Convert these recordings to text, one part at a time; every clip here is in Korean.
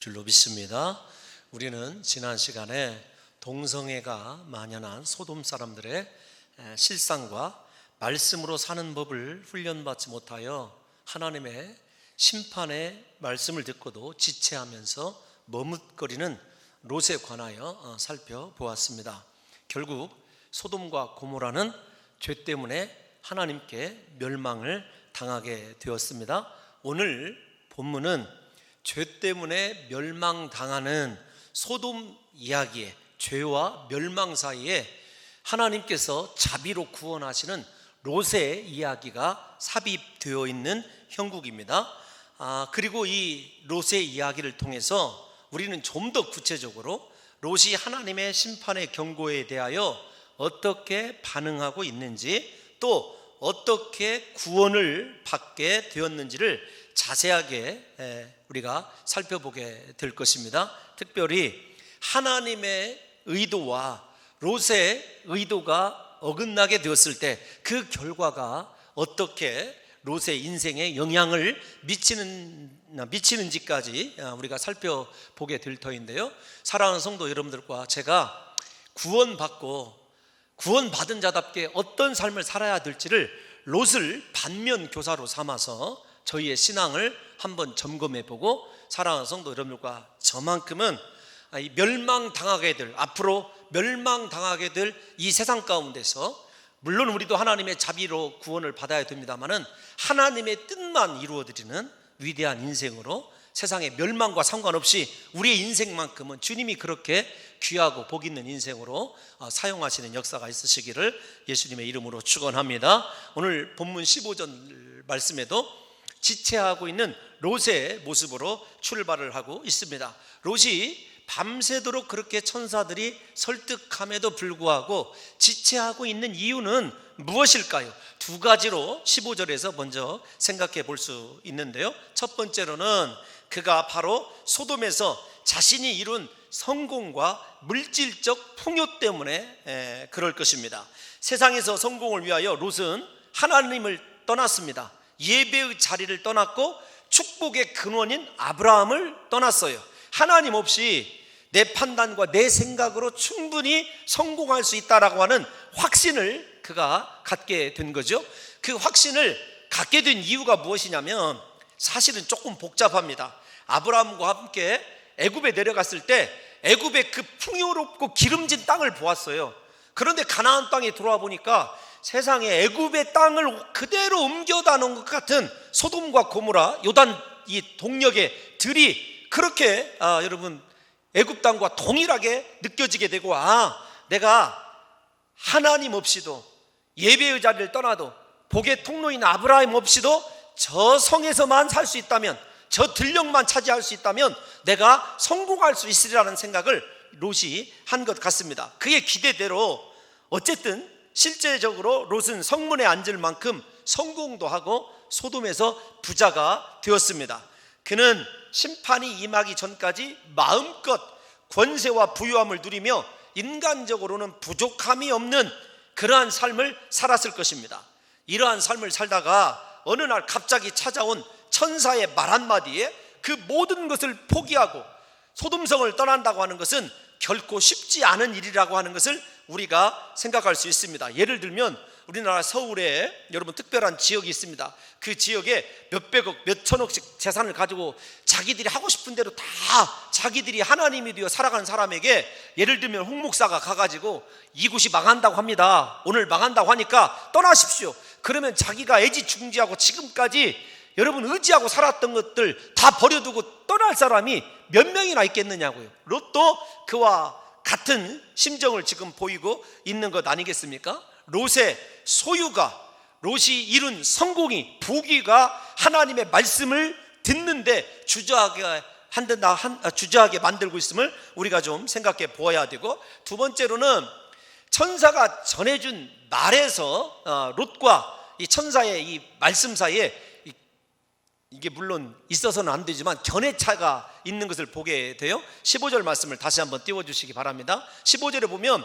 줄로 믿습니다. 우리는 지난 시간에 동성애가 만연한 소돔 사람들의 실상과 말씀으로 사는 법을 훈련받지 못하여 하나님의 심판의 말씀을 듣고도 지체하면서 머뭇거리는 롯에 관하여 살펴보았습니다. 결국 소돔과 고모라는 죄 때문에 하나님께 멸망을 당하게 되었습니다. 오늘 본문은 죄 때문에 멸망당하는 소돔 이야기의 죄와 멸망 사이에 하나님께서 자비로 구원하시는 롯의 이야기가 삽입되어 있는 형국입니다. 그리고 이 롯의 이야기를 통해서 우리는 좀 더 구체적으로 롯이 하나님의 심판의 경고에 대하여 어떻게 반응하고 있는지, 또 어떻게 구원을 받게 되었는지를 자세하게 우리가 살펴보게 될 것입니다. 특별히 하나님의 의도와 롯의 의도가 어긋나게 되었을 때 그 결과가 어떻게 롯의 인생에 영향을 미치는지까지 우리가 살펴보게 될 터인데요. 사랑하는 성도 여러분들과 제가 구원받은 자답게 어떤 삶을 살아야 될지를 롯을 반면 교사로 삼아서 저희의 신앙을 한번 점검해보고, 사랑하는 성도 여러분들과 저만큼은 앞으로 멸망당하게 될 이 세상 가운데서, 물론 우리도 하나님의 자비로 구원을 받아야 됩니다마는 하나님의 뜻만 이루어드리는 위대한 인생으로 세상의 멸망과 상관없이 우리의 인생만큼은 주님이 그렇게 귀하고 복 있는 인생으로 사용하시는 역사가 있으시기를 예수님의 이름으로 축원합니다. 오늘 본문 15절 말씀에도 지체하고 있는 롯의 모습으로 출발을 하고 있습니다. 롯이 밤새도록 그렇게 천사들이 설득함에도 불구하고 지체하고 있는 이유는 무엇일까요? 두 가지로 15절에서 먼저 생각해 볼 수 있는데요. 첫 번째로는 그가 바로 소돔에서 자신이 이룬 성공과 물질적 풍요 때문에 그럴 것입니다. 세상에서 성공을 위하여 롯은 하나님을 떠났습니다. 예배의 자리를 떠났고 축복의 근원인 아브라함을 떠났어요. 하나님 없이 내 판단과 내 생각으로 충분히 성공할 수 있다라고 하는 확신을 그가 갖게 된 거죠. 그 확신을 갖게 된 이유가 무엇이냐면 사실은 조금 복잡합니다. 아브라함과 함께 애굽에 내려갔을 때 애굽의 그 풍요롭고 기름진 땅을 보았어요. 그런데 가나안 땅에 들어와 보니까 세상에 애굽의 땅을 그대로 옮겨다 놓은 것 같은 소돔과 고모라, 요단 이 동역의 들이 그렇게 여러분 애굽 땅과 동일하게 느껴지게 되고, 내가 하나님 없이도 예배의 자리를 떠나도 복의 통로인 아브라함 없이도 저 성에서만 살 수 있다면, 저 들녘만 차지할 수 있다면 내가 성공할 수 있으리라는 생각을 롯이 한 것 같습니다. 그의 기대대로 어쨌든 실제적으로 롯은 성문에 앉을 만큼 성공도 하고 소돔에서 부자가 되었습니다. 그는 심판이 임하기 전까지 마음껏 권세와 부유함을 누리며 인간적으로는 부족함이 없는 그러한 삶을 살았을 것입니다. 이러한 삶을 살다가 어느 날 갑자기 찾아온 천사의 말 한마디에 그 모든 것을 포기하고 소돔성을 떠난다고 하는 것은 결코 쉽지 않은 일이라고 하는 것을 우리가 생각할 수 있습니다. 예를 들면 우리나라 서울에 여러분 특별한 지역이 있습니다. 그 지역에 몇백억 몇천억씩 재산을 가지고 자기들이 하고 싶은 대로 다 자기들이 하나님이 되어 살아가는 사람에게, 예를 들면 홍 목사가 가가지고 이곳이 망한다고 합니다, 오늘 망한다고 하니까 떠나십시오. 그러면 자기가 애지중지하고 지금까지 여러분 의지하고 살았던 것들 다 버려두고 떠날 사람이 몇 명이나 있겠느냐고요. 롯도 그와 같은 심정을 지금 보이고 있는 것 아니겠습니까? 롯의 소유가, 롯이 이룬 성공이, 부귀가 하나님의 말씀을 듣는데 주저하게 만들고 있음을 우리가 좀 생각해 보아야 되고, 두 번째로는 천사가 전해준 말에서 롯과 이 천사의 이 말씀 사이에 이게 물론 있어서는 안 되지만 견해차가 있는 것을 보게 돼요. 15절 말씀을 다시 한번 띄워주시기 바랍니다. 15절에 보면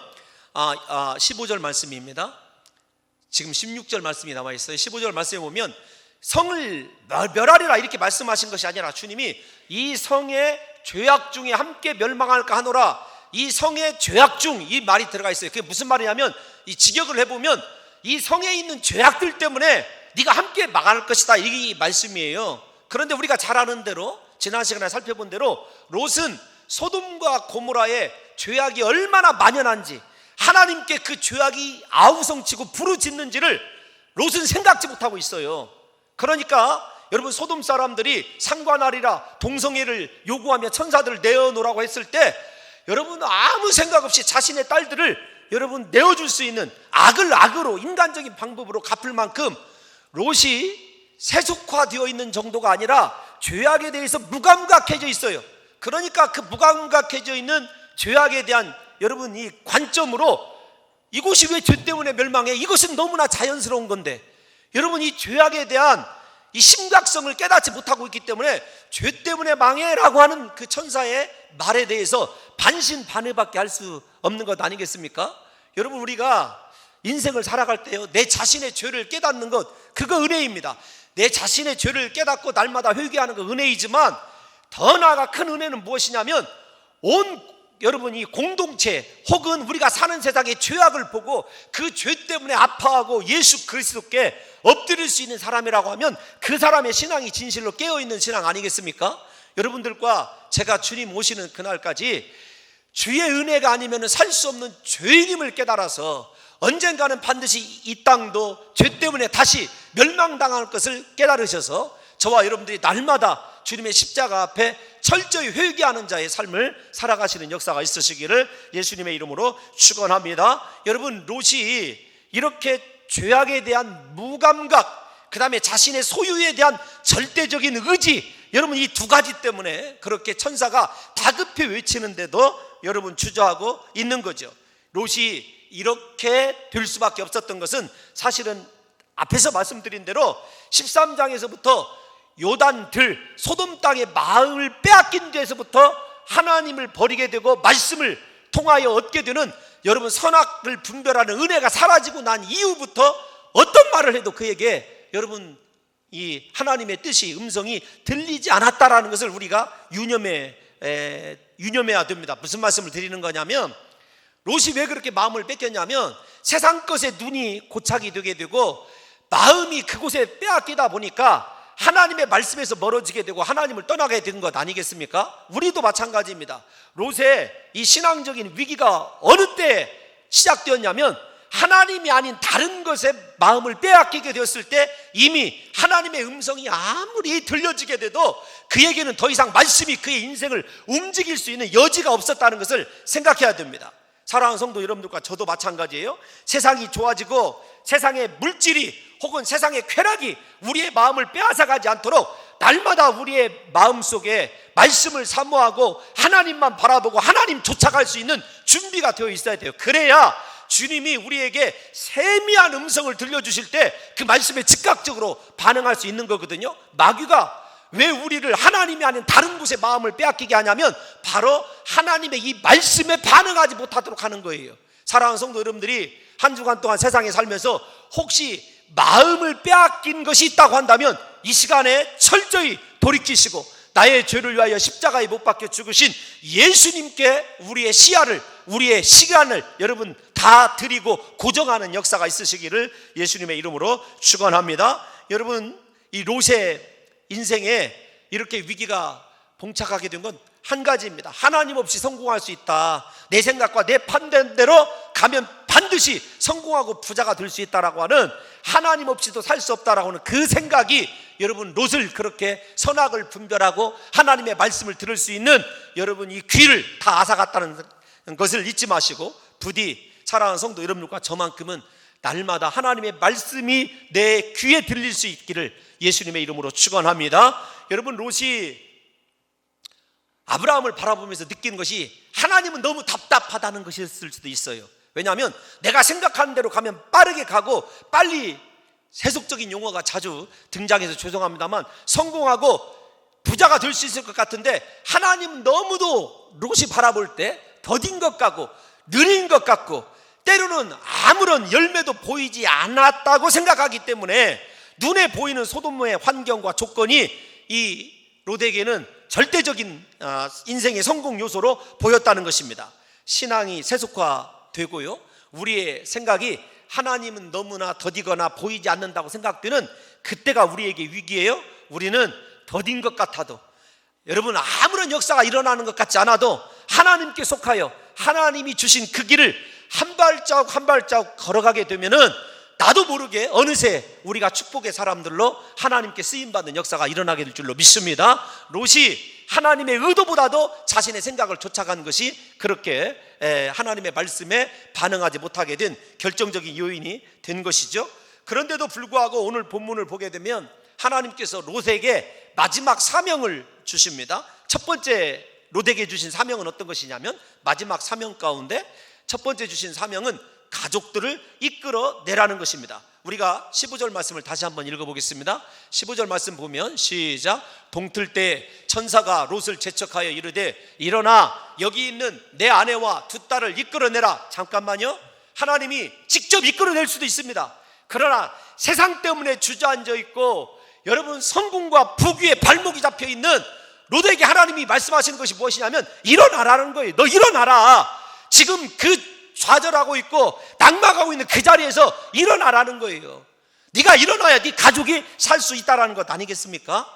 15절 말씀입니다. 지금 16절 말씀이 나와 있어요. 15절 말씀에 보면 성을 멸하리라 이렇게 말씀하신 것이 아니라 주님이 이 성의 죄악 중에 함께 멸망할까 하노라. 이 성의 죄악 중, 이 말이 들어가 있어요. 그게 무슨 말이냐면, 이 직역을 해보면 이 성에 있는 죄악들 때문에 네가 함께 망할 것이다, 이 말씀이에요. 그런데 우리가 잘 아는 대로, 지난 시간에 살펴본 대로 롯은 소돔과 고모라의 죄악이 얼마나 만연한지, 하나님께 그 죄악이 아우성치고 부르짖는지를 롯은 생각지 못하고 있어요. 그러니까 여러분, 소돔 사람들이 상관하리라 동성애를 요구하며 천사들을 내어놓으라고 했을 때, 여러분 아무 생각 없이 자신의 딸들을 여러분 내어줄 수 있는 악을 악으로, 인간적인 방법으로 갚을 만큼 롯이 세속화되어 있는 정도가 아니라 죄악에 대해서 무감각해져 있어요. 그러니까 그 무감각해져 있는 죄악에 대한 여러분 이 관점으로, 이곳이 왜 죄 때문에 멸망해? 이것은 너무나 자연스러운 건데, 여러분 이 죄악에 대한 이 심각성을 깨닫지 못하고 있기 때문에 죄 때문에 망해라고 하는 그 천사의 말에 대해서 반신반의밖에 할 수 없는 것 아니겠습니까? 여러분, 우리가 인생을 살아갈 때요, 내 자신의 죄를 깨닫는 것, 그거 은혜입니다. 내 자신의 죄를 깨닫고 날마다 회개하는 거 은혜이지만, 더 나아가 큰 은혜는 무엇이냐면, 여러분 이 공동체 혹은 우리가 사는 세상의 죄악을 보고 그 죄 때문에 아파하고 예수 그리스도께 엎드릴 수 있는 사람이라고 하면 그 사람의 신앙이 진실로 깨어있는 신앙 아니겠습니까? 여러분들과 제가 주님 오시는 그날까지 주의 은혜가 아니면 살 수 없는 죄인임을 깨달아서 언젠가는 반드시 이 땅도 죄 때문에 다시 멸망당할 것을 깨달으셔서 저와 여러분들이 날마다 주님의 십자가 앞에 철저히 회개하는 자의 삶을 살아가시는 역사가 있으시기를 예수님의 이름으로 축원합니다. 여러분, 롯이 이렇게 죄악에 대한 무감각, 그 다음에 자신의 소유에 대한 절대적인 의지, 여러분 이 두 가지 때문에 그렇게 천사가 다급히 외치는데도 여러분 주저하고 있는 거죠. 롯이 이렇게 될 수밖에 없었던 것은 사실은 앞에서 말씀드린 대로 13장에서부터 요단들 소돔 땅의 마음을 빼앗긴 데서부터 하나님을 버리게 되고 말씀을 통하여 얻게 되는 여러분 선악을 분별하는 은혜가 사라지고 난 이후부터 어떤 말을 해도 그에게 여러분 이 하나님의 뜻이, 음성이 들리지 않았다라는 것을 우리가 유념해야 됩니다. 무슨 말씀을 드리는 거냐면, 롯이 왜 그렇게 마음을 뺏겼냐면 세상 것에 눈이 고착이 되게 되고 마음이 그곳에 빼앗기다 보니까 하나님의 말씀에서 멀어지게 되고 하나님을 떠나게 된 것 아니겠습니까? 우리도 마찬가지입니다. 롯의 이 신앙적인 위기가 어느 때 시작되었냐면, 하나님이 아닌 다른 것에 마음을 빼앗기게 되었을 때 이미 하나님의 음성이 아무리 들려지게 돼도 그에게는 더 이상 말씀이 그의 인생을 움직일 수 있는 여지가 없었다는 것을 생각해야 됩니다. 사랑하는 성도 여러분들과 저도 마찬가지예요. 세상이 좋아지고 세상의 물질이 혹은 세상의 쾌락이 우리의 마음을 빼앗아가지 않도록 날마다 우리의 마음속에 말씀을 사모하고 하나님만 바라보고 하나님 쫓아갈 수 있는 준비가 되어 있어야 돼요. 그래야 주님이 우리에게 세미한 음성을 들려주실 때 그 말씀에 즉각적으로 반응할 수 있는 거거든요. 마귀가 왜 우리를 하나님이 아닌 다른 곳에 마음을 빼앗기게 하냐면 바로 하나님의 이 말씀에 반응하지 못하도록 하는 거예요. 사랑하는 성도 여러분들이 한 주간 동안 세상에 살면서 혹시 마음을 빼앗긴 것이 있다고 한다면 이 시간에 철저히 돌이키시고 나의 죄를 위하여 십자가에 못 박혀 죽으신 예수님께 우리의 시야를, 우리의 시간을 여러분 다 드리고 고정하는 역사가 있으시기를 예수님의 이름으로 축원합니다. 여러분, 이 롯의 인생에 이렇게 위기가 봉착하게 된 건 한 가지입니다. 하나님 없이 성공할 수 있다, 내 생각과 내 판단대로 가면 반드시 성공하고 부자가 될 수 있다라고 하는, 하나님 없이도 살 수 없다라고 하는 그 생각이 여러분 롯을 그렇게 선악을 분별하고 하나님의 말씀을 들을 수 있는 여러분 이 귀를 다 앗아갔다는 것을 잊지 마시고, 부디 사랑하는 성도 여러분과 저만큼은 날마다 하나님의 말씀이 내 귀에 들릴 수 있기를 예수님의 이름으로 축원합니다. 여러분, 롯이 아브라함을 바라보면서 느끼는 것이 하나님은 너무 답답하다는 것이었을 수도 있어요. 왜냐하면 내가 생각하는 대로 가면 빠르게 가고 빨리, 세속적인 용어가 자주 등장해서 죄송합니다만, 성공하고 부자가 될 수 있을 것 같은데 하나님은 너무도 롯이 바라볼 때 더딘 것 같고 느린 것 같고 때로는 아무런 열매도 보이지 않았다고 생각하기 때문에 눈에 보이는 소돔의 환경과 조건이 이 롯에게는 절대적인 인생의 성공 요소로 보였다는 것입니다. 신앙이 세속화되고요, 우리의 생각이 하나님은 너무나 더디거나 보이지 않는다고 생각되는 그때가 우리에게 위기예요. 우리는 더딘 것 같아도, 여러분 아무런 역사가 일어나는 것 같지 않아도 하나님께 속하여 하나님이 주신 그 길을 한 발자국 한 발자국 걸어가게 되면은 나도 모르게 어느새 우리가 축복의 사람들로 하나님께 쓰임받는 역사가 일어나게 될 줄로 믿습니다. 롯이 하나님의 의도보다도 자신의 생각을 쫓아간 것이 그렇게 하나님의 말씀에 반응하지 못하게 된 결정적인 요인이 된 것이죠. 그런데도 불구하고 오늘 본문을 보게 되면 하나님께서 롯에게 마지막 사명을 주십니다. 첫 번째 롯에게 주신 사명은 어떤 것이냐면, 마지막 사명 가운데 첫 번째 주신 사명은 가족들을 이끌어내라는 것입니다. 우리가 15절 말씀을 다시 한번 읽어보겠습니다. 15절 말씀 보면 시작. 동틀 때 천사가 롯을 재촉하여 이르되 일어나 여기 있는 내 아내와 두 딸을 이끌어내라. 잠깐만요. 하나님이 직접 이끌어낼 수도 있습니다. 그러나 세상 때문에 주저앉아 있고 여러분 성공과 부귀에 발목이 잡혀 있는 롯에게 하나님이 말씀하시는 것이 무엇이냐면 일어나라는 거예요. 너 일어나라. 지금 그 좌절하고 있고 낙망하고 있는 그 자리에서 일어나라는 거예요. 네가 일어나야 네 가족이 살 수 있다는 것 아니겠습니까?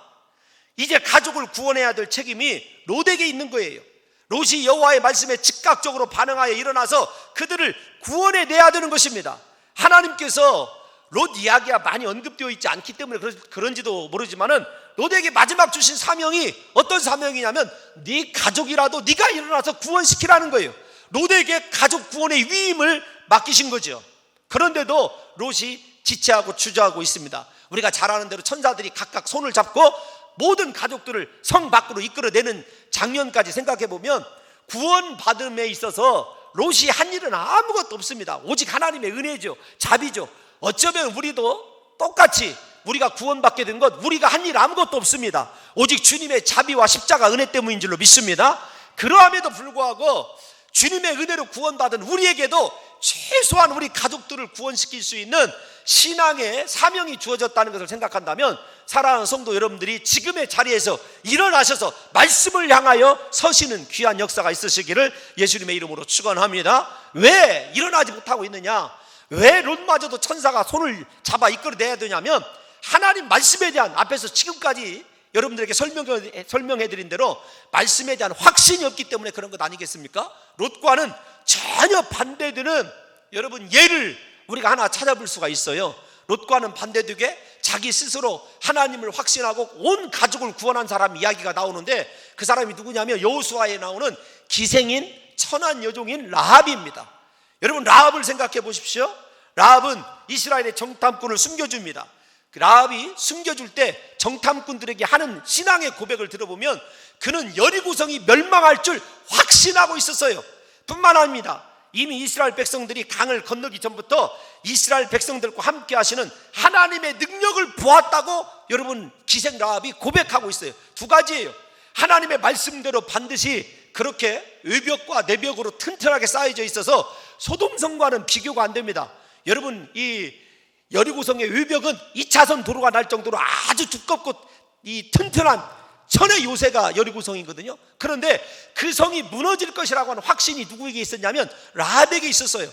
이제 가족을 구원해야 될 책임이 롯에게 있는 거예요. 롯이 여호와의 말씀에 즉각적으로 반응하여 일어나서 그들을 구원해내야 되는 것입니다. 하나님께서 롯 이야기가 많이 언급되어 있지 않기 때문에 그런지도 모르지만은 롯에게 마지막 주신 사명이 어떤 사명이냐면 네 가족이라도 네가 일어나서 구원시키라는 거예요. 롯에게 가족 구원의 위임을 맡기신 거죠. 그런데도 롯이 지체하고 주저하고 있습니다. 우리가 잘 아는 대로 천사들이 각각 손을 잡고 모든 가족들을 성 밖으로 이끌어내는 장면까지 생각해 보면 구원받음에 있어서 롯이 한 일은 아무것도 없습니다. 오직 하나님의 은혜죠, 자비죠. 어쩌면 우리도 똑같이 우리가 구원받게 된 것, 우리가 한 일 아무것도 없습니다. 오직 주님의 자비와 십자가 은혜 때문인 줄로 믿습니다. 그러함에도 불구하고 주님의 은혜로 구원받은 우리에게도 최소한 우리 가족들을 구원시킬 수 있는 신앙의 사명이 주어졌다는 것을 생각한다면 사랑하는 성도 여러분들이 지금의 자리에서 일어나셔서 말씀을 향하여 서시는 귀한 역사가 있으시기를 예수님의 이름으로 축원합니다. 왜 일어나지 못하고 있느냐? 왜 롯마저도 천사가 손을 잡아 이끌어내야 되냐면 하나님 말씀에 대한, 앞에서 지금까지 여러분들에게 설명해드린 대로 말씀에 대한 확신이 없기 때문에 그런 것 아니겠습니까? 롯과는 전혀 반대되는 여러분 예를 우리가 하나 찾아볼 수가 있어요. 롯과는 반대되게 자기 스스로 하나님을 확신하고 온 가족을 구원한 사람 이야기가 나오는데 그 사람이 누구냐면 여호수아에 나오는 기생인 천한 여종인 라합입니다. 여러분 라합을 생각해 보십시오. 라합은 이스라엘의 정탐꾼을 숨겨줍니다. 라합이 숨겨줄 때 정탐꾼들에게 하는 신앙의 고백을 들어보면 그는 여리고성이 멸망할 줄 확신하고 있었어요. 뿐만 아닙니다. 이미 이스라엘 백성들이 강을 건너기 전부터 이스라엘 백성들과 함께 하시는 하나님의 능력을 보았다고 여러분 기생 라합이 고백하고 있어요. 두 가지예요. 하나님의 말씀대로 반드시 그렇게 외벽과 내벽으로 튼튼하게 쌓여져 있어서 소돔성과는 비교가 안 됩니다. 여러분 이 여리고성의 외벽은 2차선 도로가 날 정도로 아주 두껍고 이 튼튼한 천의 요새가 여리고성이거든요. 그런데 그 성이 무너질 것이라고 하는 확신이 누구에게 있었냐면 라합에게 있었어요.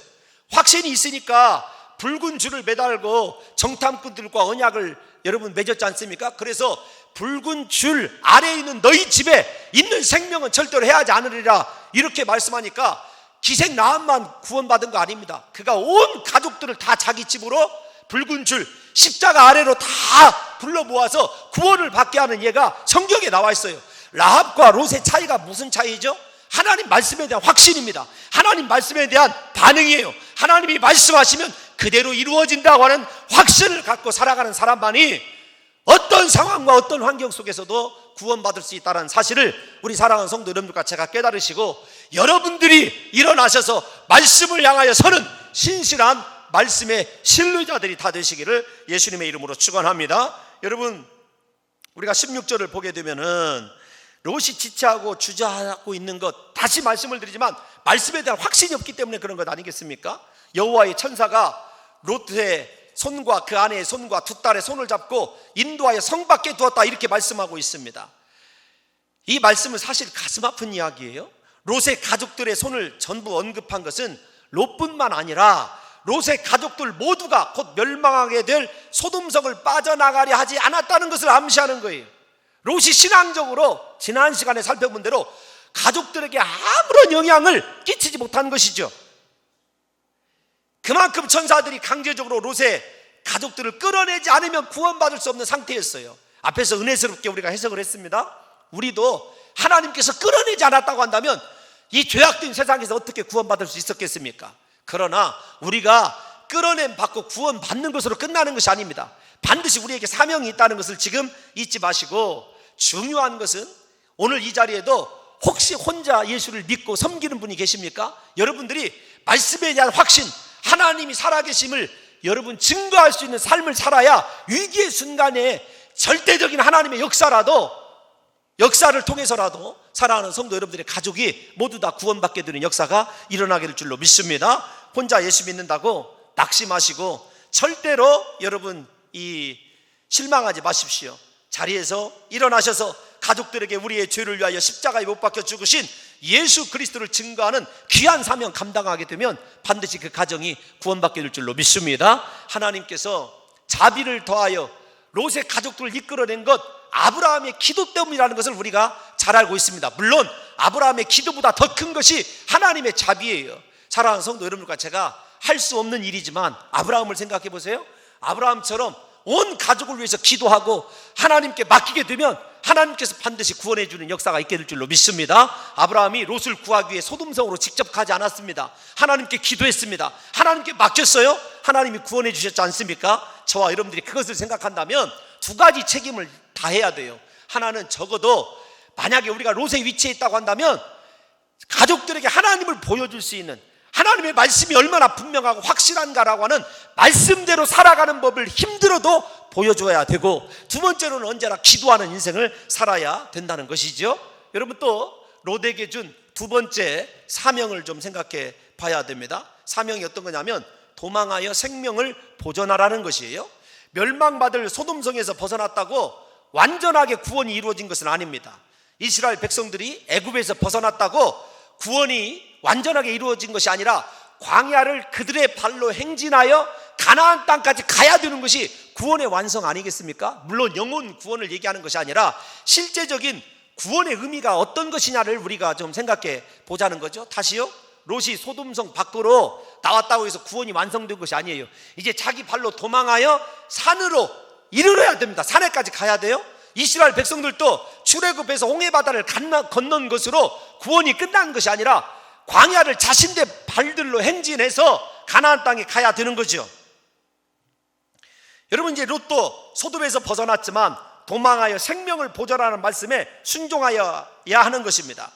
확신이 있으니까 붉은 줄을 매달고 정탐꾼들과 언약을 여러분 맺었지 않습니까? 그래서 붉은 줄 아래에 있는 너희 집에 있는 생명은 절대로 해하지 않으리라 이렇게 말씀하니까 기생 라합만 구원받은 거 아닙니다. 그가 온 가족들을 다 자기 집으로 붉은 줄 십자가 아래로 다 불러 모아서 구원을 받게 하는 예가 성경에 나와 있어요. 라합과 롯의 차이가 무슨 차이죠? 하나님 말씀에 대한 확신입니다. 하나님 말씀에 대한 반응이에요. 하나님이 말씀하시면 그대로 이루어진다고 하는 확신을 갖고 살아가는 사람만이 어떤 상황과 어떤 환경 속에서도 구원받을 수 있다는 사실을 우리 사랑하는 성도 여러분들과 제가 깨달으시고 여러분들이 일어나셔서 말씀을 향하여 서는 신실한 말씀의 신뢰자들이 다 되시기를 예수님의 이름으로 축원합니다. 여러분 우리가 16절을 보게 되면은 롯이 지체하고 주저하고 있는 것, 다시 말씀을 드리지만 말씀에 대한 확신이 없기 때문에 그런 것 아니겠습니까? 여호와의 천사가 롯의 손과 그 아내의 손과 두 딸의 손을 잡고 인도하여 성 밖에 두었다 이렇게 말씀하고 있습니다. 이 말씀은 사실 가슴 아픈 이야기예요. 롯의 가족들의 손을 전부 언급한 것은 롯뿐만 아니라 롯의 가족들 모두가 곧 멸망하게 될 소돔성을 빠져나가려 하지 않았다는 것을 암시하는 거예요. 롯이 신앙적으로 지난 시간에 살펴본 대로 가족들에게 아무런 영향을 끼치지 못한 것이죠. 그만큼 천사들이 강제적으로 롯의 가족들을 끌어내지 않으면 구원받을 수 없는 상태였어요. 앞에서 은혜스럽게 우리가 해석을 했습니다. 우리도 하나님께서 끌어내지 않았다고 한다면 이 죄악된 세상에서 어떻게 구원받을 수 있었겠습니까? 그러나 우리가 끌어냄 받고 구원받는 것으로 끝나는 것이 아닙니다. 반드시 우리에게 사명이 있다는 것을 지금 잊지 마시고, 중요한 것은 오늘 이 자리에도 혹시 혼자 예수를 믿고 섬기는 분이 계십니까? 여러분들이 말씀에 대한 확신, 하나님이 살아계심을 여러분 증거할 수 있는 삶을 살아야 위기의 순간에 절대적인 하나님의 역사를 통해서라도 사랑하는 성도 여러분들의 가족이 모두 다 구원받게 되는 역사가 일어나게 될 줄로 믿습니다. 혼자 예수 믿는다고 낙심하시고 절대로 여러분 실망하지 마십시오. 자리에서 일어나셔서 가족들에게 우리의 죄를 위하여 십자가에 못 박혀 죽으신 예수 그리스도를 증거하는 귀한 사명 감당하게 되면 반드시 그 가정이 구원받게 될 줄로 믿습니다. 하나님께서 자비를 더하여 롯의 가족들을 이끌어낸 것, 아브라함의 기도 때문이라는 것을 우리가 잘 알고 있습니다. 물론 아브라함의 기도보다 더 큰 것이 하나님의 자비예요. 사랑하는 성도 여러분과 제가 할 수 없는 일이지만 아브라함을 생각해 보세요. 아브라함처럼 온 가족을 위해서 기도하고 하나님께 맡기게 되면 하나님께서 반드시 구원해 주는 역사가 있게 될 줄로 믿습니다. 아브라함이 롯을 구하기 위해 소돔성으로 직접 가지 않았습니다. 하나님께 기도했습니다. 하나님께 맡겼어요. 하나님이 구원해 주셨지 않습니까? 저와 여러분들이 그것을 생각한다면 두 가지 책임을 다해야 돼요. 하나는 적어도 만약에 우리가 롯의 위치에 있다고 한다면 가족들에게 하나님을 보여줄 수 있는, 하나님의 말씀이 얼마나 분명하고 확실한가라고 하는 말씀대로 살아가는 법을 힘들어도 보여줘야 되고, 두 번째로는 언제나 기도하는 인생을 살아야 된다는 것이죠. 여러분, 또 롯에게 준 두 번째 사명을 좀 생각해 봐야 됩니다. 사명이 어떤 거냐면 도망하여 생명을 보존하라는 것이에요. 멸망받을 소돔성에서 벗어났다고 완전하게 구원이 이루어진 것은 아닙니다. 이스라엘 백성들이 애굽에서 벗어났다고 구원이 완전하게 이루어진 것이 아니라 광야를 그들의 발로 행진하여 가나안 땅까지 가야 되는 것이 구원의 완성 아니겠습니까? 물론 영혼 구원을 얘기하는 것이 아니라 실제적인 구원의 의미가 어떤 것이냐를 우리가 좀 생각해 보자는 거죠. 다시요, 롯이 소돔성 밖으로 나왔다고 해서 구원이 완성된 것이 아니에요. 이제 자기 발로 도망하여 산으로 이르러야 됩니다. 산에까지 가야 돼요. 이스라엘 백성들도 출애굽해서 홍해바다를 건넌 것으로 구원이 끝난 것이 아니라 광야를 자신의 발들로 행진해서 가나안 땅에 가야 되는 거죠. 여러분, 이제 롯도 소돔에서 벗어났지만 도망하여 생명을 보존하는 말씀에 순종하여야 하는 것입니다.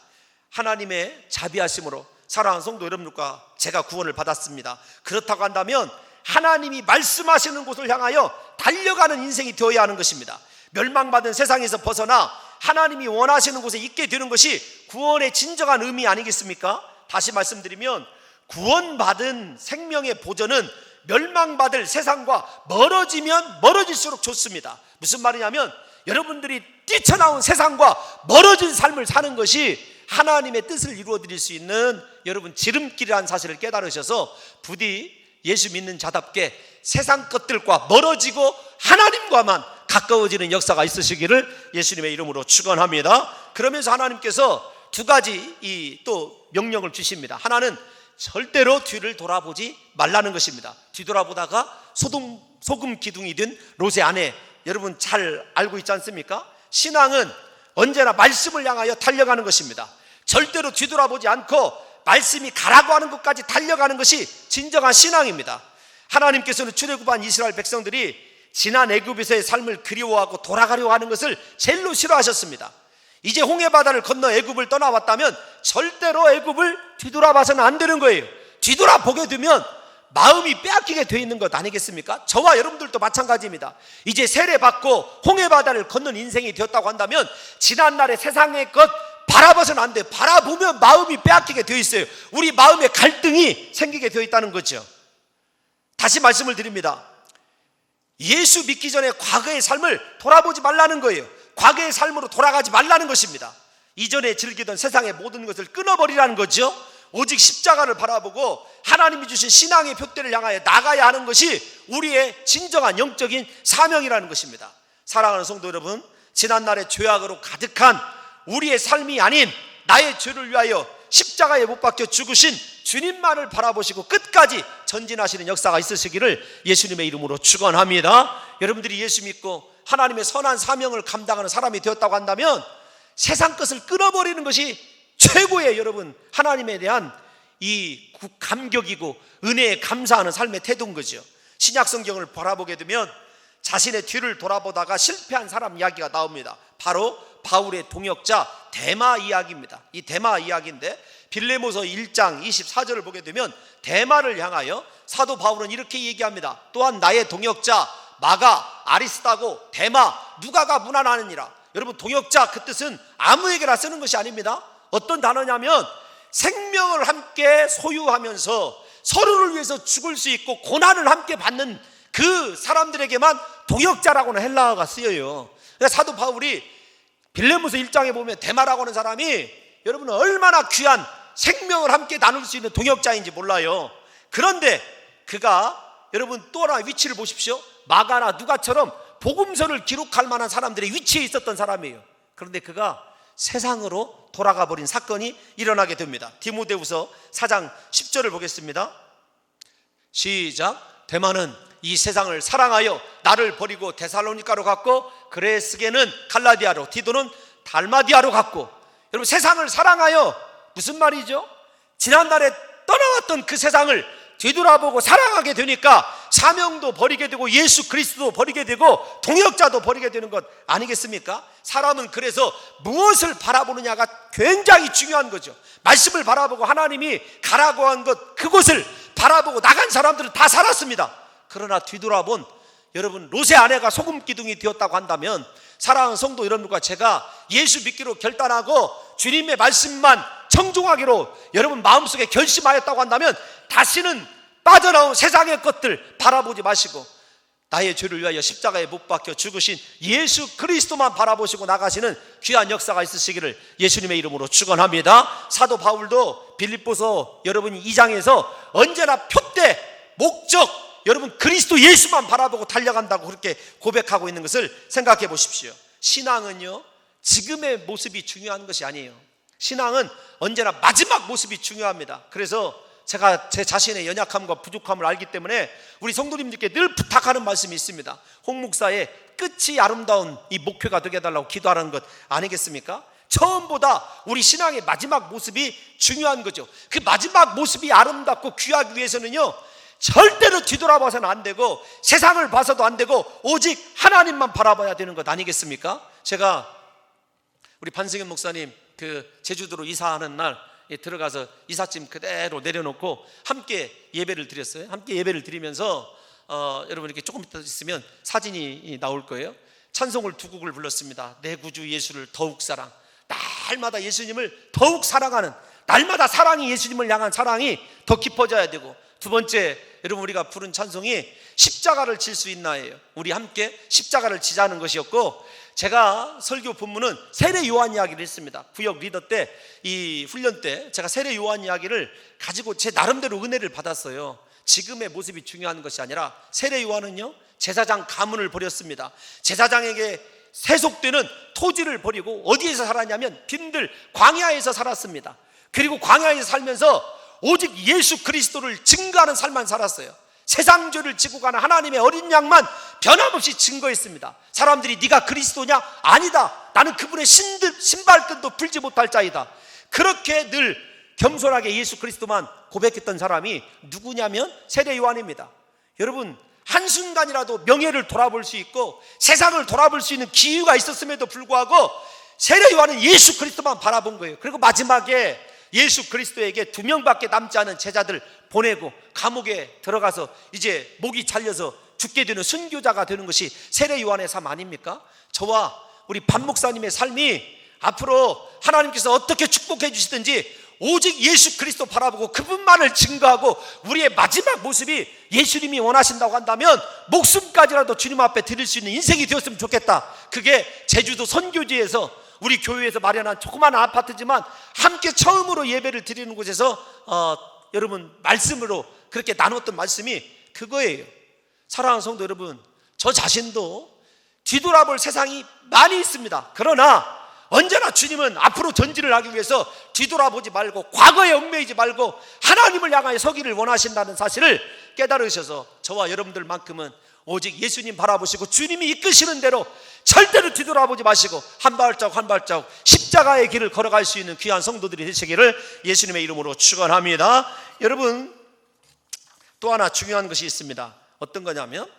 하나님의 자비하심으로 사랑하는 성도 여러분들과 제가 구원을 받았습니다. 그렇다고 한다면 하나님이 말씀하시는 곳을 향하여 달려가는 인생이 되어야 하는 것입니다. 멸망받은 세상에서 벗어나 하나님이 원하시는 곳에 있게 되는 것이 구원의 진정한 의미 아니겠습니까? 다시 말씀드리면 구원받은 생명의 보존은 멸망받을 세상과 멀어지면 멀어질수록 좋습니다. 무슨 말이냐면 여러분들이 뛰쳐나온 세상과 멀어진 삶을 사는 것이 하나님의 뜻을 이루어드릴 수 있는 여러분 지름길이라는 사실을 깨달으셔서 부디 예수 믿는 자답게 세상 것들과 멀어지고 하나님과만 가까워지는 역사가 있으시기를 예수님의 이름으로 축원합니다. 그러면서 하나님께서 두 가지 또 명령을 주십니다. 하나는 절대로 뒤를 돌아보지 말라는 것입니다. 뒤돌아보다가 소금 기둥이 된 롯의 아내, 여러분 잘 알고 있지 않습니까? 신앙은 언제나 말씀을 향하여 달려가는 것입니다. 절대로 뒤돌아보지 않고 말씀이 가라고 하는 것까지 달려가는 것이 진정한 신앙입니다. 하나님께서는 출애굽한 이스라엘 백성들이 지난 애굽에서의 삶을 그리워하고 돌아가려고 하는 것을 제일로 싫어하셨습니다. 이제 홍해바다를 건너 애굽을 떠나왔다면 절대로 애굽을 뒤돌아봐서는 안 되는 거예요. 뒤돌아보게 되면 마음이 빼앗기게 돼 있는 것 아니겠습니까? 저와 여러분들도 마찬가지입니다. 이제 세례받고 홍해바다를 건넌 인생이 되었다고 한다면 지난날의 세상의 것 바라봐서는 안 돼요. 바라보면 마음이 빼앗기게 되어 있어요. 우리 마음에 갈등이 생기게 되어 있다는 거죠. 다시 말씀을 드립니다. 예수 믿기 전에 과거의 삶을 돌아보지 말라는 거예요. 과거의 삶으로 돌아가지 말라는 것입니다. 이전에 즐기던 세상의 모든 것을 끊어버리라는 거죠. 오직 십자가를 바라보고 하나님이 주신 신앙의 표대를 향하여 나가야 하는 것이 우리의 진정한 영적인 사명이라는 것입니다. 사랑하는 성도 여러분, 지난날의 죄악으로 가득한 우리의 삶이 아닌 나의 죄를 위하여 십자가에 못 박혀 죽으신 주님만을 바라보시고 끝까지 전진하시는 역사가 있으시기를 예수님의 이름으로 축원합니다. 여러분들이 예수 믿고 하나님의 선한 사명을 감당하는 사람이 되었다고 한다면 세상 것을 끊어버리는 것이 최고의 여러분 하나님에 대한 이 감격이고 은혜에 감사하는 삶의 태도인 거죠. 신약 성경을 바라보게 되면 자신의 뒤를 돌아보다가 실패한 사람 이야기가 나옵니다. 바로 바울의 동역자 데마 이야기입니다. 이 데마 이야기인데 빌레모서 1장 24절을 보게 되면 데마를 향하여 사도 바울은 이렇게 얘기합니다. 또한 나의 동역자 마가, 아리스다고, 데마, 누가가 문안하느니라. 여러분, 동역자 그 뜻은 아무에게나 쓰는 것이 아닙니다. 어떤 단어냐면 생명을 함께 소유하면서 서로를 위해서 죽을 수 있고 고난을 함께 받는 그 사람들에게만 동역자라고는 헬라어가 쓰여요. 그러니까 사도 바울이 빌레모서 1장에 보면 데마라고 하는 사람이 여러분 얼마나 귀한 생명을 함께 나눌 수 있는 동역자인지 몰라요. 그런데 그가 여러분 또 하나 위치를 보십시오. 마가나 누가처럼 복음서를 기록할 만한 사람들의 위치에 있었던 사람이에요. 그런데 그가 세상으로 돌아가 버린 사건이 일어나게 됩니다. 디모데후서 4장 10절을 보겠습니다. 시작. 데마는 이 세상을 사랑하여 나를 버리고 데살로니가로 갔고 그레스게는 갈라디아로, 디도는 달마디아로 갔고. 여러분, 세상을 사랑하여 무슨 말이죠? 지난날에 떠나왔던 그 세상을 뒤돌아보고 사랑하게 되니까 사명도 버리게 되고 예수 그리스도도 버리게 되고 동역자도 버리게 되는 것 아니겠습니까? 사람은 그래서 무엇을 바라보느냐가 굉장히 중요한 거죠. 말씀을 바라보고 하나님이 가라고 한 것, 그곳을 바라보고 나간 사람들은 다 살았습니다. 그러나 뒤돌아본 여러분 롯의 아내가 소금 기둥이 되었다고 한다면, 사랑하는 성도 여러분과 제가 예수 믿기로 결단하고 주님의 말씀만 청종하기로 여러분 마음속에 결심하였다고 한다면 다시는 빠져나온 세상의 것들 바라보지 마시고 나의 죄를 위하여 십자가에 못 박혀 죽으신 예수 그리스도만 바라보시고 나가시는 귀한 역사가 있으시기를 예수님의 이름으로 축원합니다. 사도 바울도 빌립보서 여러분 2장에서 언제나 표대, 목적, 여러분 그리스도 예수만 바라보고 달려간다고 그렇게 고백하고 있는 것을 생각해 보십시오. 신앙은요 지금의 모습이 중요한 것이 아니에요. 신앙은 언제나 마지막 모습이 중요합니다. 그래서 제가 제 자신의 연약함과 부족함을 알기 때문에 우리 성도님들께 늘 부탁하는 말씀이 있습니다. 홍 목사의 끝이 아름다운 이 목표가 되게 해달라고 기도하는 것 아니겠습니까? 처음보다 우리 신앙의 마지막 모습이 중요한 거죠. 그 마지막 모습이 아름답고 귀하기 위해서는요 절대로 뒤돌아봐서는 안 되고 세상을 봐서도 안 되고 오직 하나님만 바라봐야 되는 것 아니겠습니까? 제가 우리 판승현 목사님 그 제주도로 이사하는 날 들어가서 이삿짐 그대로 내려놓고 함께 예배를 드렸어요. 함께 예배를 드리면서 여러분 이렇게 조금 있으면 사진이 나올 거예요. 찬송을 두 곡을 불렀습니다. 내 구주 예수를 더욱 사랑, 날마다 예수님을 더욱 사랑하는, 날마다 사랑이 예수님을 향한 사랑이 더 깊어져야 되고, 두 번째 여러분 우리가 부른 찬송이 십자가를 질 수 있나예요. 우리 함께 십자가를 지자는 것이었고, 제가 설교 본문은 세례 요한 이야기를 했습니다. 구역 리더 때 이 훈련 때 제가 세례 요한 이야기를 가지고 제 나름대로 은혜를 받았어요. 지금의 모습이 중요한 것이 아니라 세례 요한은요 제사장 가문을 버렸습니다. 제사장에게 세속되는 토지를 버리고 어디에서 살았냐면 빈들 광야에서 살았습니다. 그리고 광야에서 살면서 오직 예수 그리스도를 증거하는 삶만 살았어요. 세상 죄를 지고 가는 하나님의 어린 양만 변함없이 증거했습니다. 사람들이 네가 그리스도냐? 아니다. 나는 그분의 신발끈도 풀지 못할 자이다. 그렇게 늘 겸손하게 예수 그리스도만 고백했던 사람이 누구냐면 세례 요한입니다. 여러분 한순간이라도 명예를 돌아볼 수 있고 세상을 돌아볼 수 있는 기회가 있었음에도 불구하고 세례 요한은 예수 그리스도만 바라본 거예요. 그리고 마지막에 예수 그리스도에게 2명밖에 남지 않은 제자들 보내고 감옥에 들어가서 이제 목이 잘려서 죽게 되는 순교자가 되는 것이 세례 요한의 삶 아닙니까? 저와 우리 반 목사님의 삶이 앞으로 하나님께서 어떻게 축복해 주시든지 오직 예수 그리스도 바라보고 그분만을 증거하고 우리의 마지막 모습이 예수님이 원하신다고 한다면 목숨까지라도 주님 앞에 드릴 수 있는 인생이 되었으면 좋겠다. 그게 제주도 선교지에서 우리 교회에서 마련한 조그마한 아파트지만 함께 처음으로 예배를 드리는 곳에서 여러분 말씀으로 그렇게 나눴던 말씀이 그거예요. 사랑하는 성도 여러분, 저 자신도 뒤돌아볼 세상이 많이 있습니다. 그러나 언제나 주님은 앞으로 전진을 하기 위해서 뒤돌아보지 말고 과거에 얽매이지 말고 하나님을 향하여 서기를 원하신다는 사실을 깨달으셔서 저와 여러분들만큼은 오직 예수님 바라보시고 주님이 이끄시는 대로 절대로 뒤돌아보지 마시고 한 발자국 한 발자국 십자가의 길을 걸어갈 수 있는 귀한 성도들이 되시기를 예수님의 이름으로 축원합니다. 여러분, 또 하나 중요한 것이 있습니다. 어떤 거냐면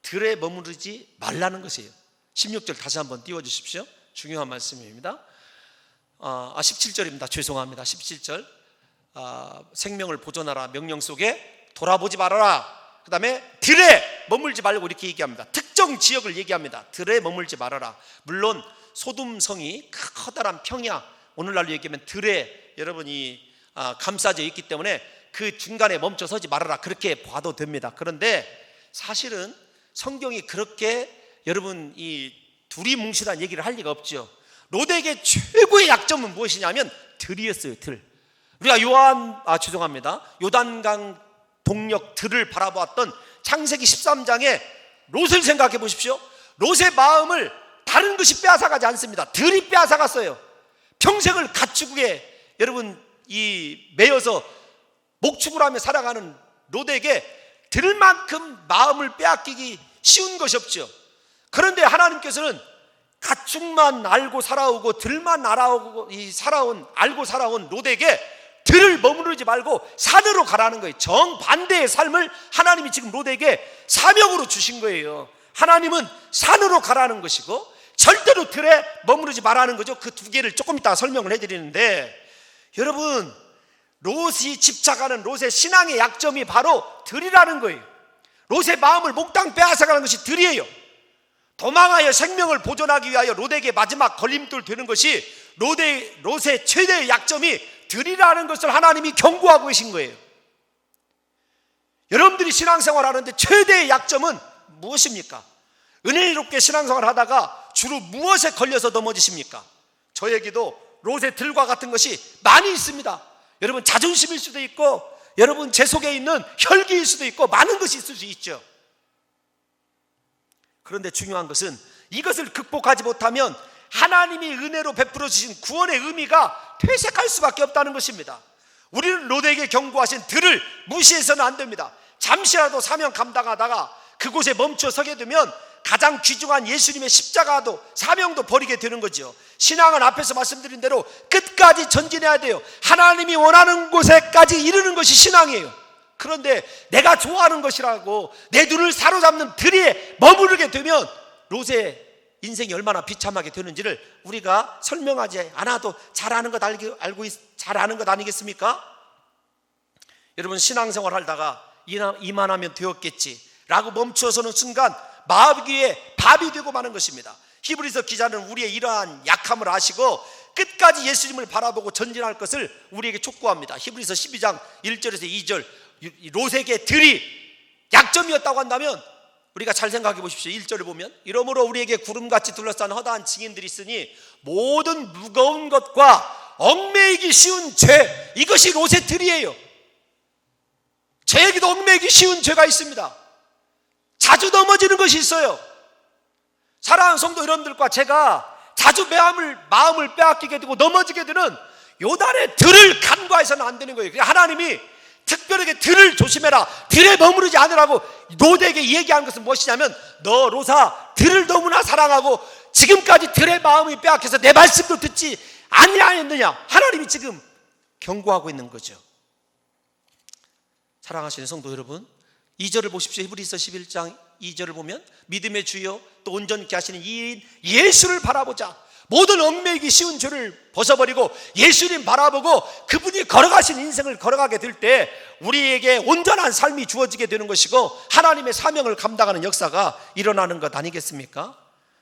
들에 머무르지 말라는 것이에요. 16절 다시 한번 띄워주십시오. 중요한 말씀입니다. 17절입니다. 죄송합니다. 17절 생명을 보존하라 명령 속에 돌아보지 말아라. 그 다음에 들에 머물지 말고 이렇게 얘기합니다. 특정 지역을 얘기합니다. 들에 머물지 말아라. 물론 소돔성이 커다란 평야, 오늘날로 얘기하면 들에 여러분이 감싸져 있기 때문에 그 중간에 멈춰 서지 말아라 그렇게 봐도 됩니다. 그런데 사실은 성경이 그렇게 여러분 이 두리뭉실한 얘기를 할 리가 없죠. 롯에게 최고의 약점은 무엇이냐면 들이었어요. 들. 우리가 요단강 동력 들을 바라보았던 창세기 13장에 롯을 생각해 보십시오. 롯의 마음을 다른 것이 빼앗아가지 않습니다. 들이 빼앗아갔어요. 평생을 가축에 여러분 이 매여서 목축을 하며 살아가는 롯에게 들만큼 마음을 빼앗기기 쉬운 것이 없죠. 그런데 하나님께서는 가축만 알고 살아오고 들만 알고 살아온 롯에게 들을 머무르지 말고 산으로 가라는 거예요. 정반대의 삶을 하나님이 지금 롯에게 사명으로 주신 거예요. 하나님은 산으로 가라는 것이고 절대로 들에 머무르지 말라는 거죠. 그 두 개를 조금 이따 설명을 해드리는데, 여러분 롯이 집착하는 롯의 신앙의 약점이 바로 들이라는 거예요. 롯의 마음을 몽땅 빼앗아가는 것이 들이에요. 도망하여 생명을 보존하기 위하여 롯에게 마지막 걸림돌 되는 것이 롯의 최대의 약점이 들이라는 것을 하나님이 경고하고 계신 거예요. 여러분들이 신앙생활 하는데 최대의 약점은 무엇입니까? 은혜롭게 신앙생활 하다가 주로 무엇에 걸려서 넘어지십니까? 저에게도 롯의 들과 같은 것이 많이 있습니다. 여러분 자존심일 수도 있고 여러분 제 속에 있는 혈기일 수도 있고 많은 것이 있을 수 있죠. 그런데 중요한 것은 이것을 극복하지 못하면 하나님이 은혜로 베풀어 주신 구원의 의미가 퇴색할 수밖에 없다는 것입니다. 우리는 롯에게 경고하신 들을 무시해서는 안 됩니다. 잠시라도 사명 감당하다가 그곳에 멈춰 서게 되면 가장 귀중한 예수님의 십자가도 사명도 버리게 되는 거죠. 신앙은 앞에서 말씀드린 대로 끝까지 전진해야 돼요. 하나님이 원하는 곳에까지 이르는 것이 신앙이에요. 그런데 내가 좋아하는 것이라고 내 눈을 사로잡는 들에 머무르게 되면 롯의 인생이 얼마나 비참하게 되는지를 우리가 설명하지 않아도 잘 아는 것 잘 아는 것 아니겠습니까? 여러분 신앙생활 하다가 이만하면 되었겠지 라고 멈춰서는 순간 마귀의 밥이 되고 마는 것입니다. 히브리서 기자는 우리의 이러한 약함을 아시고 끝까지 예수님을 바라보고 전진할 것을 우리에게 촉구합니다. 히브리서 12장 1절에서 2절 롯에게 들이 약점이었다고 한다면 우리가 잘 생각해 보십시오. 1절을 보면 이러므로 우리에게 구름같이 둘러싼 허다한 증인들이 있으니 모든 무거운 것과 얽매이기 쉬운 죄, 이것이 롯의 들이에요. 저에게도 얽매이기 쉬운 죄가 있습니다. 자주 넘어지는 것이 있어요. 사랑하는 성도 여러분들과 제가 자주 마음을 빼앗기게 되고 넘어지게 되는 요단의 들을 간과해서는 안 되는 거예요. 하나님이 특별하게 들을 조심해라, 들에 머무르지 않으라고 롯에게 얘기한 것은 무엇이냐면 너 롯아 들을 너무나 사랑하고 지금까지 들의 마음이 빼앗겨서 내 말씀도 듣지 아니하였느냐, 하나님이 지금 경고하고 있는 거죠. 사랑하시는 성도 여러분, 2절을 보십시오. 히브리서 11장 2절을 보면 믿음의 주요 또 온전케 하시는 이인 예수를 바라보자. 모든 얽매이기 쉬운 죄를 벗어버리고 예수님 바라보고 그분이 걸어가신 인생을 걸어가게 될 때 우리에게 온전한 삶이 주어지게 되는 것이고 하나님의 사명을 감당하는 역사가 일어나는 것 아니겠습니까?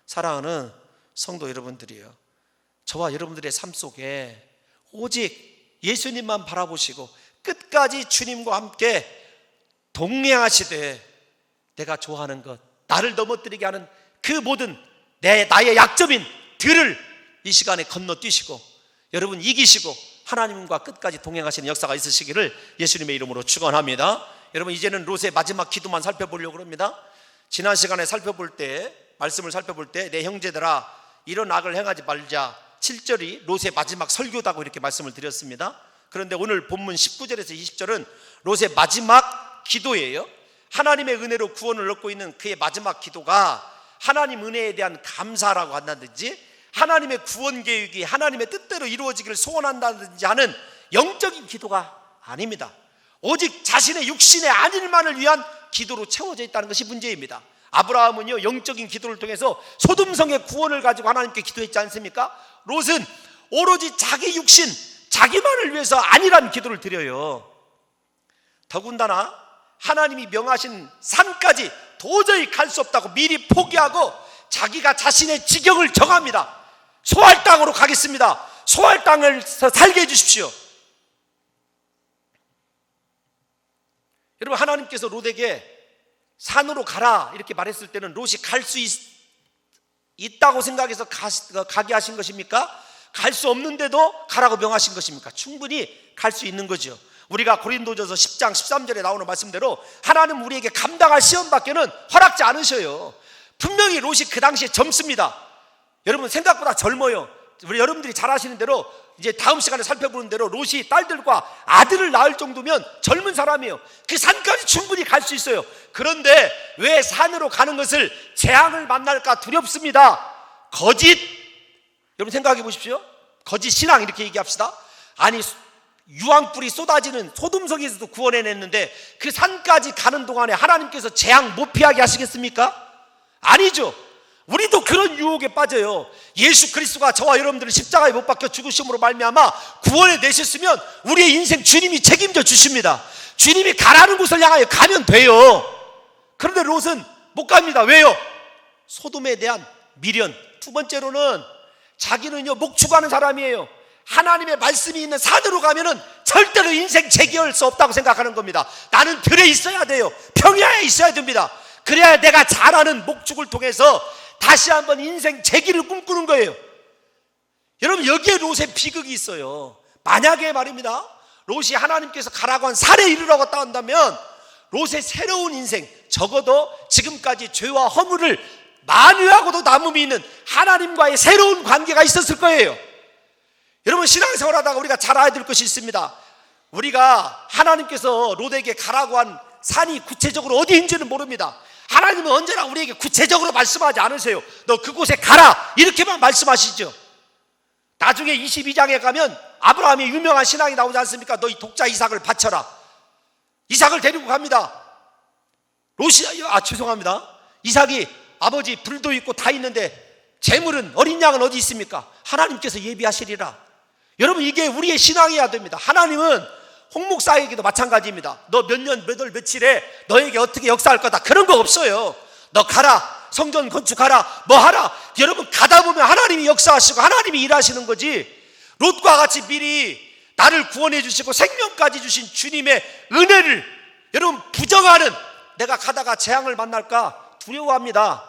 사랑하는 성도 여러분들이요, 저와 여러분들의 삶 속에 오직 예수님만 바라보시고 끝까지 주님과 함께 동행하시되 내가 좋아하는 것, 나를 넘어뜨리게 하는 그 모든 나의 약점인 들을 이 시간에 건너뛰시고 여러분 이기시고 하나님과 끝까지 동행하시는 역사가 있으시기를 예수님의 이름으로 축원합니다. 여러분 이제는 롯의 마지막 기도만 살펴보려고 합니다. 지난 시간에 말씀을 살펴볼 때 내 형제들아 이런 악을 행하지 말자, 7절이 롯의 마지막 설교다고 이렇게 말씀을 드렸습니다. 그런데 오늘 본문 19절에서 20절은 롯의 마지막 기도예요. 하나님의 은혜로 구원을 얻고 있는 그의 마지막 기도가 하나님 은혜에 대한 감사라고 한다든지 하나님의 구원 계획이 하나님의 뜻대로 이루어지기를 소원한다든지 하는 영적인 기도가 아닙니다. 오직 자신의 육신의 안일만을 위한 기도로 채워져 있다는 것이 문제입니다. 아브라함은요 영적인 기도를 통해서 소돔성의 구원을 가지고 하나님께 기도했지 않습니까? 롯은 오로지 자기 육신, 자기만을 위해서 안일한 기도를 드려요. 더군다나 하나님이 명하신 산까지 도저히 갈 수 없다고 미리 포기하고 자기가 자신의 지경을 정합니다. 소할 땅으로 가겠습니다. 소할 땅에서 살게 해주십시오. 여러분 하나님께서 롯에게 산으로 가라 이렇게 말했을 때는 롯이 갈 수 있다고 생각해서 가게 하신 것입니까? 갈 수 없는데도 가라고 명하신 것입니까? 충분히 갈 수 있는 거죠. 우리가 고린도전서 10장 13절에 나오는 말씀대로 하나님은 우리에게 감당할 시험밖에는 허락지 않으셔요. 분명히 롯이 그 당시에 젊습니다. 여러분 생각보다 젊어요. 우리 여러분들이 잘 아시는 대로 이제 다음 시간에 살펴보는 대로 롯이 딸들과 아들을 낳을 정도면 젊은 사람이에요. 그 산까지 충분히 갈 수 있어요. 그런데 왜 산으로 가는 것을 재앙을 만날까 두렵습니다. 거짓, 여러분 생각해 보십시오. 거짓 신앙 이렇게 얘기합시다. 아니 유황불이 쏟아지는 소돔성에서도 구원해냈는데 그 산까지 가는 동안에 하나님께서 재앙 못 피하게 하시겠습니까? 아니죠. 우리도 그런 유혹에 빠져요. 예수 그리스도가 저와 여러분들을 십자가에 못 박혀 죽으심으로 말미암아 구원해 내셨으면 우리의 인생 주님이 책임져 주십니다. 주님이 가라는 곳을 향하여 가면 돼요. 그런데 롯은 못 갑니다. 왜요? 소돔에 대한 미련. 두 번째로는 자기는요 목축하는 사람이에요. 하나님의 말씀이 있는 산으로 가면은 절대로 인생 재기할 수 없다고 생각하는 겁니다. 나는 들에 있어야 돼요. 평야에 있어야 됩니다. 그래야 내가 잘하는 목축을 통해서 다시 한번 인생 재기를 꿈꾸는 거예요. 여러분 여기에 롯의 비극이 있어요. 만약에 말입니다 롯이 하나님께서 가라고 한 산에 이르라고 했다 한다면 롯의 새로운 인생, 적어도 지금까지 죄와 허물을 만회하고도 남음이 있는 하나님과의 새로운 관계가 있었을 거예요. 여러분 신앙생활 하다가 우리가 잘 알아야 될 것이 있습니다. 우리가 하나님께서 롯에게 가라고 한 산이 구체적으로 어디인지는 모릅니다. 하나님은 언제나 우리에게 구체적으로 말씀하지 않으세요. 너 그곳에 가라 이렇게만 말씀하시죠. 나중에 22장에 가면 아브라함의 유명한 신앙이 나오지 않습니까? 너 이 독자 이삭을 바쳐라. 이삭을 데리고 갑니다. 죄송합니다. 이삭이 아버지 불도 있고 다 있는데 재물은 어린 양은 어디 있습니까? 하나님께서 예비하시리라. 여러분 이게 우리의 신앙이어야 됩니다. 하나님은 홍 목사에게도 마찬가지입니다. 너 몇 년 몇 월 며칠에 너에게 어떻게 역사할 거다 그런 거 없어요. 너 가라, 성전 건축하라, 뭐 하라. 여러분 가다 보면 하나님이 역사하시고 하나님이 일하시는 거지. 롯과 같이 미리 나를 구원해 주시고 생명까지 주신 주님의 은혜를 여러분 부정하는, 내가 가다가 재앙을 만날까 두려워합니다.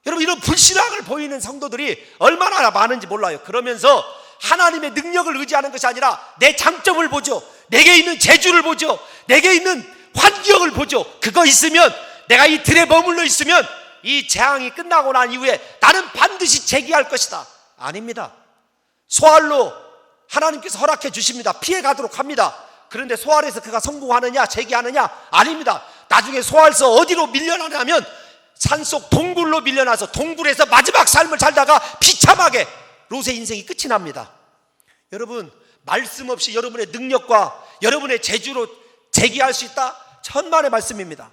여러분 이런 불신앙을 보이는 성도들이 얼마나 많은지 몰라요. 그러면서 하나님의 능력을 의지하는 것이 아니라 내 장점을 보죠. 내게 있는 재주를 보죠. 내게 있는 환경을 보죠. 그거 있으면, 내가 이 들에 머물러 있으면 이 재앙이 끝나고 난 이후에 나는 반드시 재기할 것이다. 아닙니다. 소알로 하나님께서 허락해 주십니다. 피해 가도록 합니다. 그런데 소알에서 그가 성공하느냐 재기하느냐? 아닙니다. 나중에 소알서 어디로 밀려나냐면 산속 동굴로 밀려나서 동굴에서 마지막 삶을 살다가 비참하게 롯의 인생이 끝이 납니다. 여러분 말씀 없이 여러분의 능력과 여러분의 재주로 재기할 수 있다? 천만의 말씀입니다.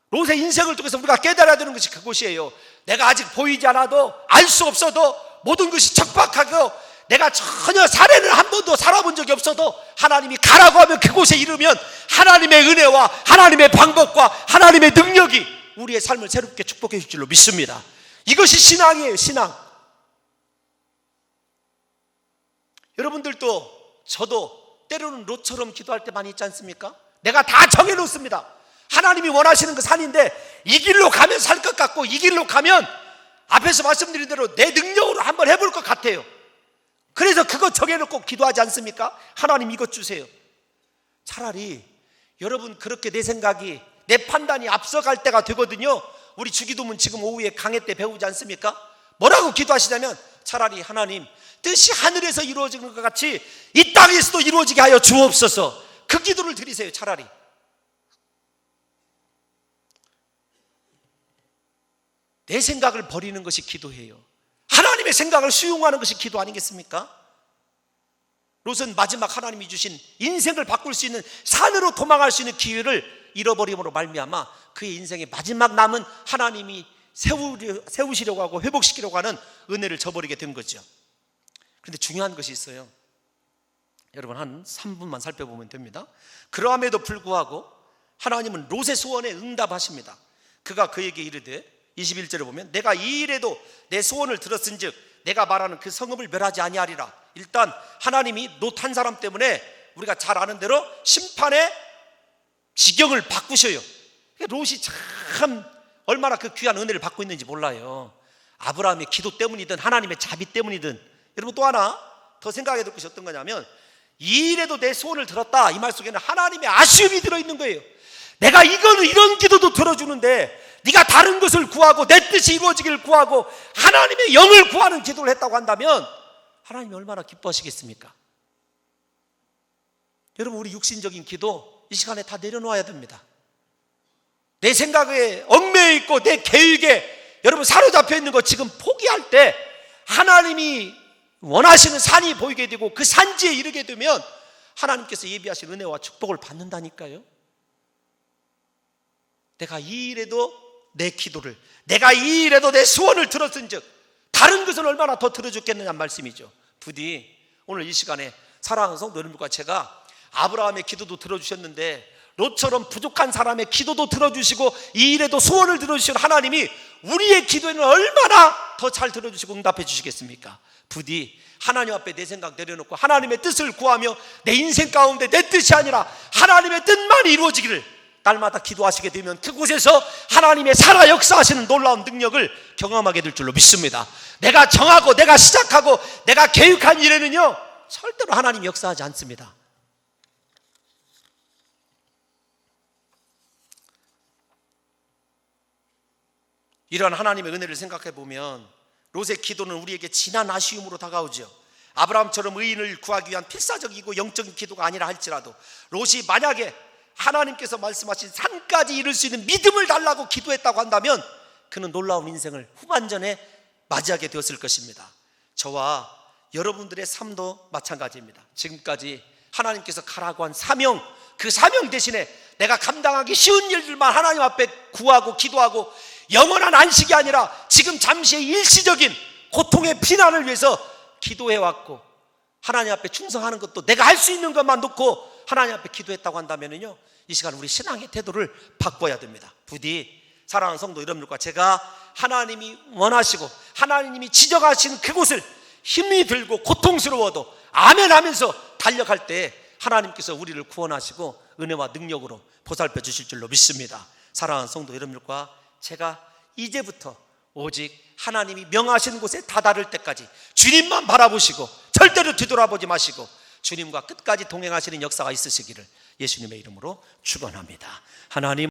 롯의 인생을 통해서 우리가 깨달아야 되는 것이 그것이에요. 내가 아직 보이지 않아도 알 수 없어도 모든 것이 척박하고 내가 전혀 사례를 한 번도 살아본 적이 없어도 하나님이 가라고 하면 그곳에 이르면 하나님의 은혜와 하나님의 방법과 하나님의 능력이 우리의 삶을 새롭게 축복해 줄 줄로 믿습니다. 이것이 신앙이에요. 신앙. 여러분들도 저도 때로는 롯처럼 기도할 때 많이 있지 않습니까? 내가 다 정해놓습니다. 하나님이 원하시는 그 산인데 이 길로 가면 살 것 같고 이 길로 가면 앞에서 말씀드린 대로 내 능력으로 한번 해볼 것 같아요. 그래서 그거 정해놓고 기도하지 않습니까? 하나님 이것 주세요. 차라리 여러분 그렇게 내 생각이, 내 판단이 앞서갈 때가 되거든요. 우리 주기도문 지금 오후에 강해 때 배우지 않습니까? 뭐라고 기도하시냐면 차라리 하나님 뜻이 하늘에서 이루어지는 것 같이 이 땅에서도 이루어지게 하여 주옵소서. 그 기도를 드리세요. 차라리 내 생각을 버리는 것이 기도예요. 하나님의 생각을 수용하는 것이 기도 아니겠습니까? 롯은 마지막 하나님이 주신 인생을 바꿀 수 있는, 산으로 도망할 수 있는 기회를 잃어버림으로 말미암아 그의 인생의 마지막 남은 하나님이 세우시려고 하고 회복시키려고 하는 은혜를 저버리게 된 거죠. 그런데 중요한 것이 있어요. 여러분 한 3분만 살펴보면 됩니다. 그러함에도 불구하고 하나님은 롯의 소원에 응답하십니다. 그가 그에게 이르되 21절에 보면 내가 이 일에도 내 소원을 들었은즉 내가 말하는 그 성읍을 멸하지 아니하리라. 일단 하나님이 롯 한 사람 때문에 우리가 잘 아는 대로 심판의 지경을 바꾸셔요. 롯이 참 얼마나 그 귀한 은혜를 받고 있는지 몰라요. 아브라함의 기도 때문이든 하나님의 자비 때문이든. 여러분 또 하나 더 생각해야 될 것이 어떤 거냐면 이 일에도 내 소원을 들었다, 이 말 속에는 하나님의 아쉬움이 들어있는 거예요. 내가 이런 기도도 들어주는데 네가 다른 것을 구하고 내 뜻이 이루어지기를 구하고 하나님의 영을 구하는 기도를 했다고 한다면 하나님이 얼마나 기뻐하시겠습니까? 여러분 우리 육신적인 기도 이 시간에 다 내려놓아야 됩니다. 내 생각에 얽매여 있고 내 계획에 여러분 사로잡혀 있는 거 지금 포기할 때 하나님이 원하시는 산이 보이게 되고 그 산지에 이르게 되면 하나님께서 예비하신 은혜와 축복을 받는다니까요. 내가 이 일에도 내 기도를, 내가 이 일에도 내 소원을 들었은즉 다른 것은 얼마나 더 들어줬겠느냐는 말씀이죠. 부디 오늘 이 시간에 사랑하는 성도 여러분과 제가 아브라함의 기도도 들어주셨는데 롯처럼 부족한 사람의 기도도 들어주시고 이 일에도 소원을 들어주시는 하나님이 우리의 기도에는 얼마나 더 잘 들어주시고 응답해 주시겠습니까? 부디 하나님 앞에 내 생각 내려놓고 하나님의 뜻을 구하며 내 인생 가운데 내 뜻이 아니라 하나님의 뜻만 이루어지기를 날마다 기도하시게 되면 그곳에서 하나님의 살아 역사하시는 놀라운 능력을 경험하게 될 줄로 믿습니다. 내가 정하고 내가 시작하고 내가 계획한 일에는요 절대로 하나님이 역사하지 않습니다. 이러한 하나님의 은혜를 생각해 보면 롯의 기도는 우리에게 진한 아쉬움으로 다가오죠. 아브라함처럼 의인을 구하기 위한 필사적이고 영적인 기도가 아니라 할지라도 롯이 만약에 하나님께서 말씀하신 산까지 이룰 수 있는 믿음을 달라고 기도했다고 한다면 그는 놀라운 인생을 후반전에 맞이하게 되었을 것입니다. 저와 여러분들의 삶도 마찬가지입니다. 지금까지 하나님께서 가라고 한 사명, 그 사명 대신에 내가 감당하기 쉬운 일들만 하나님 앞에 구하고 기도하고 영원한 안식이 아니라 지금 잠시의 일시적인 고통의 피난을 위해서 기도해왔고 하나님 앞에 충성하는 것도 내가 할 수 있는 것만 놓고 하나님 앞에 기도했다고 한다면요 이 시간 우리 신앙의 태도를 바꿔야 됩니다. 부디 사랑하는 성도 여러분들과 제가 하나님이 원하시고 하나님이 지정하신 그곳을 힘이 들고 고통스러워도 아멘 하면서 달려갈 때 하나님께서 우리를 구원하시고 은혜와 능력으로 보살펴 주실 줄로 믿습니다. 사랑하는 성도 여러분들과 제가 이제부터 오직 하나님이 명하신 곳에 다다를 때까지 주님만 바라보시고 절대로 뒤돌아보지 마시고 주님과 끝까지 동행하시는 역사가 있으시기를 예수님의 이름으로 축원합니다. 하나님